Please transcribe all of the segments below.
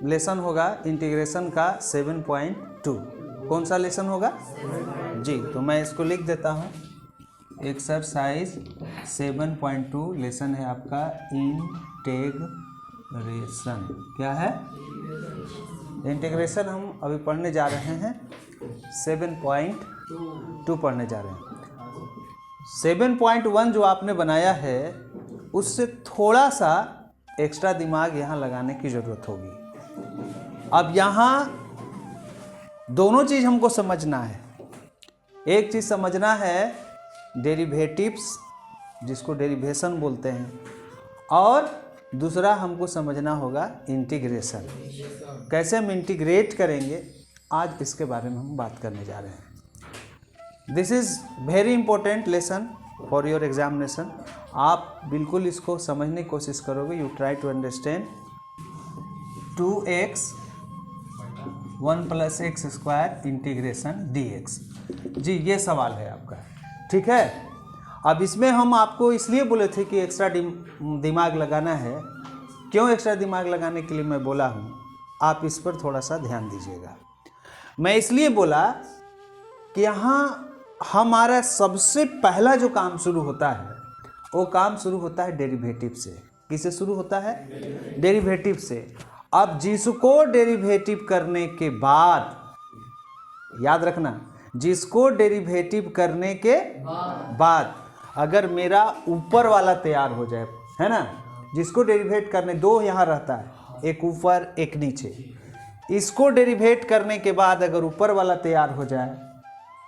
Lesson होगा integration का 7.2। कौन सा लेसन होगा जी? तो मैं इसको लिख देता हूँ, एक्सरसाइज 7.2 लेसन है आपका इंटेग्रेशन। क्या है? इंटीग्रेशन हम अभी पढ़ने जा रहे हैं, 7.2 पढ़ने जा रहे हैं। 7.1 जो आपने बनाया है उससे थोड़ा सा एक्स्ट्रा दिमाग यहाँ लगाने की ज़रूरत होगी। अब यहाँ दोनों चीज़ हमको समझना है। एक चीज़ समझना है डेरिवेटिव्स, जिसको डेरिवेशन बोलते हैं, और दूसरा हमको समझना होगा इंटीग्रेशन। कैसे हम इंटीग्रेट करेंगे, आज इसके बारे में हम बात करने जा रहे हैं। This is very important lesson for your examination. आप बिल्कुल इसको समझने की कोशिश करोगे। You try to understand 2x 1 + x² integration dx। जी ये सवाल है आपका, ठीक है। अब इसमें हम आपको इसलिए बोले थे कि एक्स्ट्रा दिमाग लगाना है। क्यों एक्स्ट्रा दिमाग लगाने के लिए मैं बोला हूँ, आप इस पर थोड़ा सा ध्यान दीजिएगा। मैं इसलिए बोला कि यहाँ हमारा सबसे पहला जो काम शुरू होता है वो काम शुरू होता है डेरिवेटिव से। किससे शुरू होता है? डेरिवेटिव से। अब जिसको डेरिवेटिव करने के बाद, याद रखना, जिसको डेरिवेटिव करने के बाद अगर मेरा ऊपर वाला तैयार हो जाए, है ना, जिसको डेरिवेट करने, दो यहाँ रहता है, एक ऊपर एक नीचे, इसको डेरिवेट करने के बाद अगर ऊपर वाला तैयार हो जाए,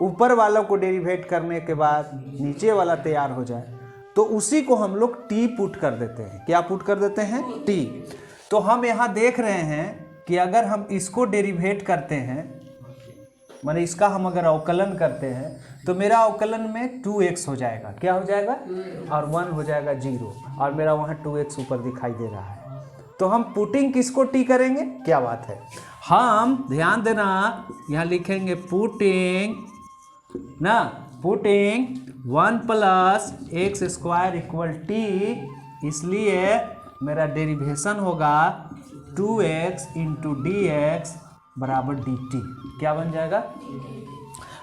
ऊपर वालों को डेरिवेट करने के बाद नीचे वाला तैयार हो जाए, तो उसी को हम लोग टी पुट कर देते हैं। क्या पुट कर देते हैं? टी। तो हम यहाँ देख रहे हैं कि अगर हम इसको डेरिवेट करते हैं, माने इसका हम अगर अवकलन करते हैं, तो मेरा अवकलन में 2x हो जाएगा। क्या हो जाएगा? और 1 हो जाएगा 0, और मेरा वहाँ 2x ऊपर दिखाई दे रहा है। तो हम पुटिंग किसको टी करेंगे? क्या बात है। हम ध्यान देना, यहाँ लिखेंगे पुटिंग ना, पुटिंग 1 + x² = t, इसलिए मेरा डेरिवेशन होगा 2x × dx = dt। क्या बन जाएगा?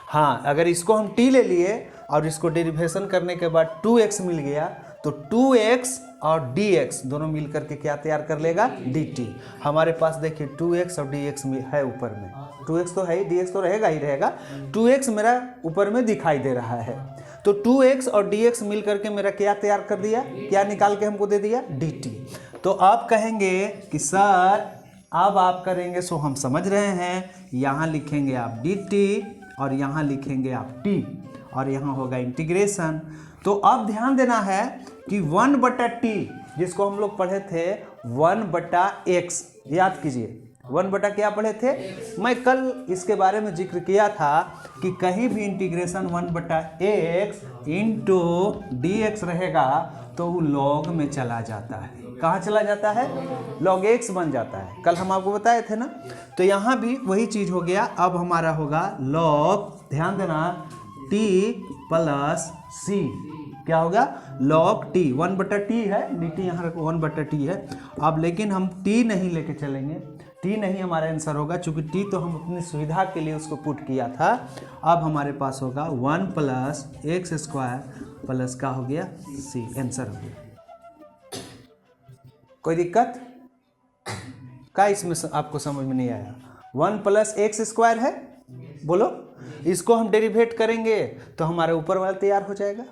हाँ, अगर इसको हम t ले लिए और इसको डेरिवेशन करने के बाद 2x मिल गया, तो 2x और dx दोनों मिल करके क्या तैयार कर लेगा? dt। हमारे पास देखिए 2x और dx है ऊपर में, 2x तो है ही, dx तो रहेगा ही रहेगा। 2x मेरा ऊपर में दिखाई दे रहा है, तो 2x और dx मिल करके मेरा क्या तैयार कर दिया? क्या निकाल के हमको दे दिया? dt। तो आप कहेंगे कि सर अब आप करेंगे, सो हम समझ रहे हैं, यहाँ लिखेंगे आप dt और यहाँ लिखेंगे आप t, और यहाँ होगा इंटीग्रेशन। तो अब ध्यान देना है कि 1/t, जिसको हम लोग पढ़े थे 1/x, याद कीजिए 1/ क्या पढ़े थे? मैं कल इसके बारे में जिक्र किया था कि कहीं भी इंटीग्रेशन 1/x × dx रहेगा तो वो लॉग में चला जाता है। कहाँ चला जाता है? log x बन जाता है। कल हम आपको बताए थे ना। तो यहाँ भी वही चीज़ हो गया। अब हमारा होगा log, ध्यान देना, t + c। क्या होगा? log t, 1/t है, dt यहाँ रखो 1/t है। अब लेकिन हम t नहीं लेके चलेंगे, t नहीं हमारा आंसर होगा, चूंकि t तो हम अपनी सुविधा के लिए उसको पुट किया था। अब हमारे पास होगा 1 + x² प्लस का हो गया c, आंसर हो गया। कोई दिक्कत का इसमें आपको समझ में नहीं आया? 1 + x² है, बोलो, इसको हम डेरिवेट करेंगे तो हमारे ऊपर वाला तैयार हो जाएगा,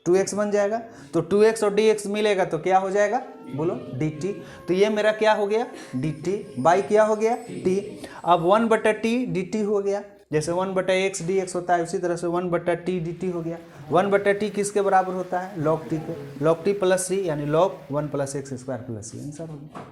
2x बन जाएगा। तो 2x और dx मिलेगा तो क्या हो जाएगा? बोलो, dt। तो ये मेरा क्या हो गया? dt बाई क्या हो गया? t। अब 1/t dt हो गया, जैसे 1/x dx होता है, उसी तरह से 1/t dt हो गया। 1/t किसके बराबर होता है? log t के, log t + c, यानी log 1 + x² + c, आंसर हो गया।